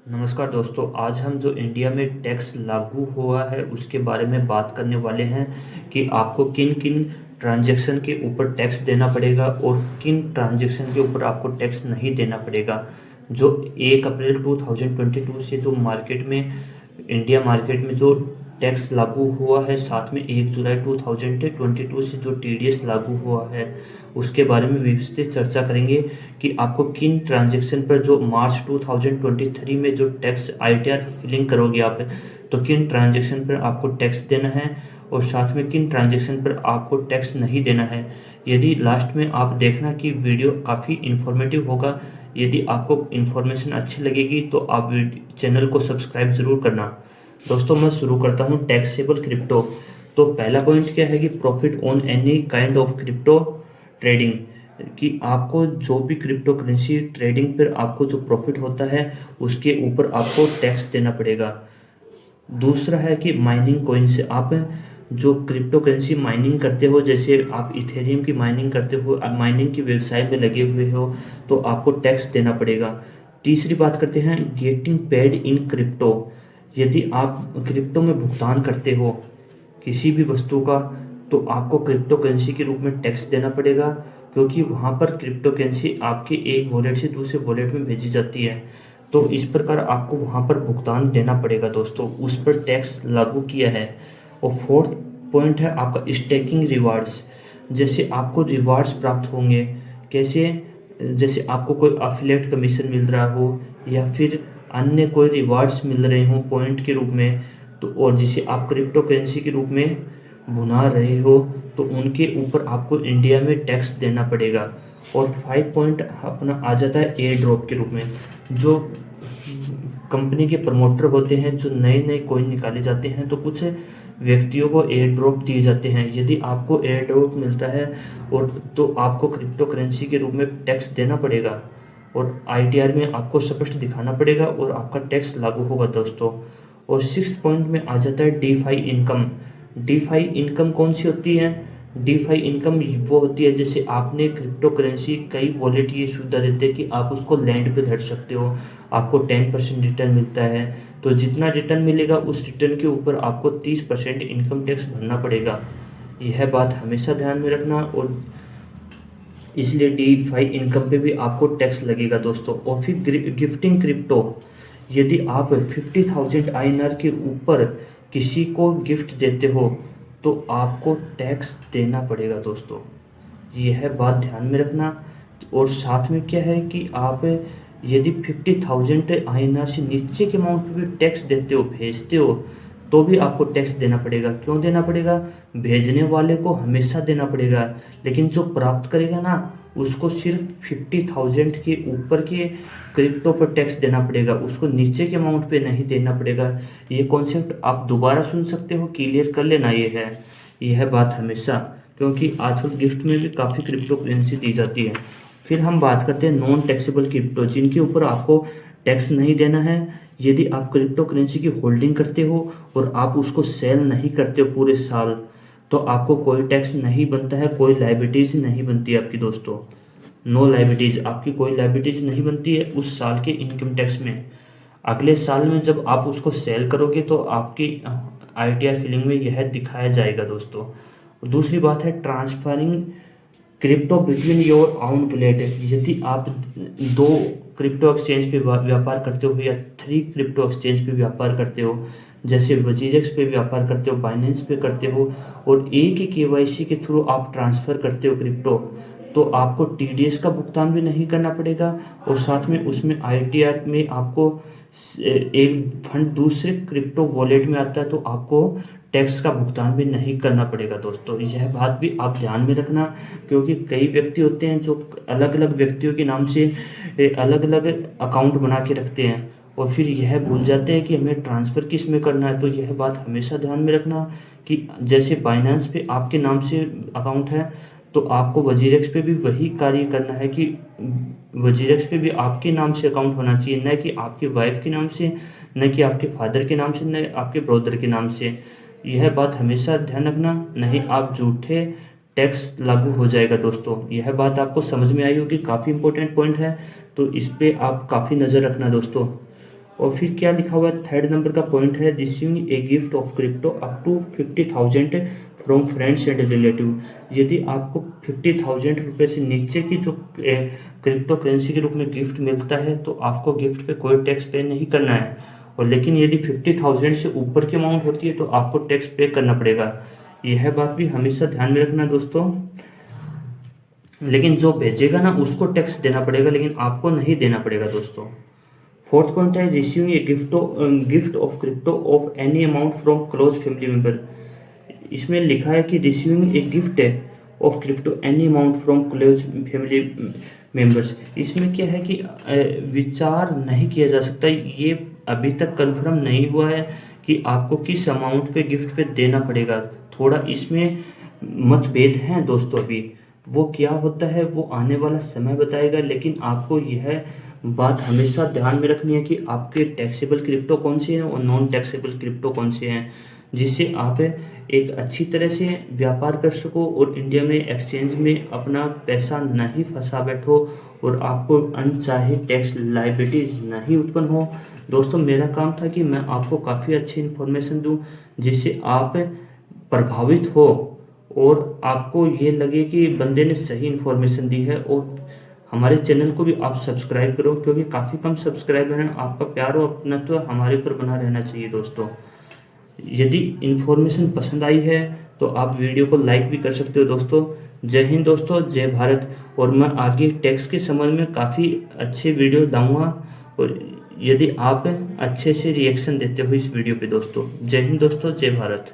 नमस्कार दोस्तों, आज हम जो इंडिया में टैक्स लागू हुआ है उसके बारे में बात करने वाले हैं कि आपको किन किन ट्रांजैक्शन के ऊपर टैक्स देना पड़ेगा और किन ट्रांजैक्शन के ऊपर आपको टैक्स नहीं देना पड़ेगा। जो 1 अप्रैल 2022 से जो मार्केट में इंडिया मार्केट में जो टैक्स लागू हुआ है, साथ में 1 जुलाई 2022 से जो टीडीएस लागू हुआ है उसके बारे में विस्तृत चर्चा करेंगे कि आपको किन ट्रांजैक्शन पर जो मार्च 2023 में जो टैक्स आईटीआर फिलिंग करोगे आप, तो किन ट्रांजैक्शन पर आपको टैक्स देना है और साथ में किन ट्रांजैक्शन पर आपको टैक्स नहीं देना है। यदि लास्ट में आप देखना कि वीडियो काफ़ी इन्फॉर्मेटिव होगा। यदि आपको इन्फॉर्मेशन अच्छी लगेगी तो आप चैनल को सब्सक्राइब ज़रूर करना। दोस्तों, मैं शुरू करता हूँ टैक्सेबल क्रिप्टो। तो पहला पॉइंट क्या है कि profit on any kind of crypto trading, कि आपको जो भी क्रिप्टो करेंसी ट्रेडिंग पर आपको जो प्रॉफिट होता है उसके ऊपर आपको टैक्स देना पड़ेगा। दूसरा है कि माइनिंग कॉइन से आप जो क्रिप्टो करेंसी माइनिंग करते हो, जैसे आप इथेरियम की माइनिंग करते हो, माइनिंग की व्यवसाय में लगे हुए हो, तो आपको टैक्स देना पड़ेगा। तीसरी बात करते हैं गेटिंग पेड इन क्रिप्टो। यदि आप क्रिप्टो में भुगतान करते हो किसी भी वस्तु का, तो आपको क्रिप्टो करेंसी के रूप में टैक्स देना पड़ेगा, क्योंकि वहाँ पर क्रिप्टो करेंसी आपके एक वॉलेट से दूसरे वॉलेट में भेजी जाती है। तो इस प्रकार आपको वहाँ पर भुगतान देना पड़ेगा दोस्तों, उस पर टैक्स लागू किया है। और फोर्थ पॉइंट है आपका स्टेकिंग रिवार्ड्स। जैसे आपको रिवार्ड्स प्राप्त होंगे, कैसे? जैसे आपको कोई अफिलिएट कमीशन मिल रहा हो या फिर अन्य कोई रिवार्ड्स मिल रहे हो पॉइंट के रूप में, तो और जिसे आप क्रिप्टो करेंसी के रूप में भुना रहे हो, तो उनके ऊपर आपको इंडिया में टैक्स देना पड़ेगा। और 5 पॉइंट अपना आ जाता है एयर ड्रॉप के रूप में। जो कंपनी के प्रमोटर होते हैं, जो नए नए कॉइन निकाले जाते हैं, तो कुछ व्यक्तियों को एयर ड्रॉप दिए जाते हैं। यदि आपको एयर ड्रॉप मिलता है और तो आपको क्रिप्टो करेंसी के रूप में टैक्स देना पड़ेगा और आईटीआर में आपको स्पष्ट दिखाना पड़ेगा और आपका टैक्स लागू होगा दोस्तों। और 6 पॉइंट में आ जाता है डीफाई इनकम। डीफाई इनकम कौन सी होती है? डीफाई इनकम वो होती है, जैसे आपने क्रिप्टो करेंसी, कई वॉलेट ये सुविधा देते हैं कि आप उसको लैंड पे धर सकते हो, आपको 10% रिटर्न मिलता है। तो जितना रिटर्न मिलेगा उस रिटर्न के ऊपर आपको 30% इनकम टैक्स भरना पड़ेगा। यह बात हमेशा ध्यान में रखना, और इसलिए डीफाई इनकम पे भी आपको टैक्स लगेगा दोस्तों। और फिर गिफ्टिंग क्रिप्टो, यदि आप 50,000 INR के ऊपर किसी को गिफ्ट देते हो तो आपको टैक्स देना पड़ेगा दोस्तों, यह बात ध्यान में रखना। और साथ में क्या है कि आप यदि 50,000 INR से नीचे के अमाउंट पे भी टैक्स देते हो, भेजते हो, तो भी आपको टैक्स देना पड़ेगा। क्यों देना पड़ेगा? भेजने वाले को हमेशा देना पड़ेगा, लेकिन जो प्राप्त करेगा ना, उसको सिर्फ 50,000 के ऊपर के क्रिप्टो पर टैक्स देना पड़ेगा, उसको नीचे के अमाउंट पे नहीं देना पड़ेगा। ये कॉन्सेप्ट आप दोबारा सुन सकते हो, क्लियर कर लेना। ये है यह बात हमेशा, क्योंकि आजकल गिफ्ट में भी काफ़ी क्रिप्टो करेंसी दी जाती है। फिर हम बात करते हैं नॉन टैक्सेबल क्रिप्टो, जिनके ऊपर आपको टैक्स नहीं देना है। यदि आप क्रिप्टो करेंसी की होल्डिंग करते हो और आप उसको सेल नहीं करते हो पूरे साल, तो आपको कोई टैक्स नहीं बनता है, कोई लाइबिलिटीज नहीं बनती है आपकी दोस्तों। नो लाइबिलिटीज, आपकी कोई लाइबिलिटीज नहीं बनती है उस साल के इनकम टैक्स में। अगले साल में जब आप उसको सेल करोगे तो आपकी आईटीआर फिलिंग में यह दिखाया जाएगा दोस्तों। दूसरी बात है transferring crypto between your own wallet. यदि आप 2 क्रिप्टो एक्सचेंज पे व्यापार करते हो या 3 क्रिप्टो एक्सचेंज पे व्यापार करते हो, जैसे वजीरेक्स पे व्यापार करते हो, बाइनेंस पे करते हो, और एक ही केवाईसी के थ्रू आप ट्रांसफ़र करते हो क्रिप्टो, तो आपको टीडीएस का भुगतान भी नहीं करना पड़ेगा। और साथ में उसमें आईटीआर में आपको एक फंड दूसरे क्रिप्टो वॉलेट में आता है, तो आपको टैक्स का भुगतान भी नहीं करना पड़ेगा दोस्तों। यह बात भी आप ध्यान में रखना, क्योंकि कई व्यक्ति होते हैं जो अलग अलग व्यक्तियों के नाम से अलग अलग अकाउंट बना के रखते हैं और फिर यह भूल जाते हैं कि हमें ट्रांसफ़र किस में करना है। तो यह बात हमेशा ध्यान में रखना कि जैसे बाइनेंस पे आपके नाम से अकाउंट है, तो आपको वजीरेक्स पे भी वही कार्य करना है कि वजीरेक्स पे भी आपके नाम से अकाउंट होना चाहिए, न कि आपके वाइफ के नाम से, न कि आपके फादर के नाम से, न आपके ब्रदर के नाम से। यह बात हमेशा ध्यान रखना, नहीं आप झूठे टैक्स लागू हो जाएगा दोस्तों। यह बात आपको समझ में आई होगी, काफ़ी इंपॉर्टेंट पॉइंट है, तो इस पे आप काफ़ी नज़र रखना दोस्तों। और फिर क्या लिखा हुआ है, थर्ड नंबर का पॉइंट है, receiving a gift of crypto up to 50,000 from friends and relative. यदि आपको 50,000 रुपये से नीचे की जो क्रिप्टो करेंसी के रूप में गिफ्ट मिलता है तो आपको गिफ्ट पे कोई टैक्स पे नहीं करना है। और लेकिन यदि 50,000 से ऊपर की अमाउंट होती है तो आपको टैक्स पे करना पड़ेगा। यह बात भी हमेशा ध्यान में रखना दोस्तों। लेकिन जो भेजेगा ना उसको टैक्स देना पड़ेगा, लेकिन आपको नहीं देना पड़ेगा दोस्तों। फोर्थ पॉइंट है, receiving a gift of crypto of any amount from close family member. इसमें लिखा है कि receiving a gift of crypto any amount from close family members. इसमें क्या है कि विचार नहीं किया जा सकता, ये अभी तक कंफर्म नहीं हुआ है कि आपको किस अमाउंट पे गिफ्ट पे देना पड़ेगा। थोड़ा इसमें मतभेद हैं दोस्तों अभी। वो क्या होता है वो आने वाला समय बताएगा, लेकिन आपको यह बात हमेशा ध्यान में रखनी है कि आपके टैक्सेबल क्रिप्टो कौन से हैं और नॉन टैक्सेबल क्रिप्टो कौन से हैं, जिससे आप एक अच्छी तरह से व्यापार कर सको और इंडिया में एक्सचेंज में अपना पैसा नहीं फंसा बैठो और आपको अनचाहे टैक्स लायबिलिटीज नहीं उत्पन्न हो। दोस्तों मेरा काम था कि मैं आपको काफ़ी अच्छी इन्फॉर्मेशन दूं जिससे आप प्रभावित हो और आपको ये लगे कि बंदे ने सही इन्फॉर्मेशन दी है। और हमारे चैनल को भी आप सब्सक्राइब करो, क्योंकि काफ़ी कम सब्सक्राइबर हैं। आपका प्यार और अपनत्व हमारे ऊपर बना रहना चाहिए दोस्तों। यदि इन्फॉर्मेशन पसंद आई है तो आप वीडियो को लाइक भी कर सकते हो दोस्तों। जय हिंद दोस्तों, जय भारत। और मैं आगे टैक्स के संबंध में काफ़ी अच्छे वीडियो लाऊंगा, और यदि आप अच्छे से रिएक्शन देते हो इस वीडियो पे दोस्तों। जय हिंद दोस्तों, जय भारत।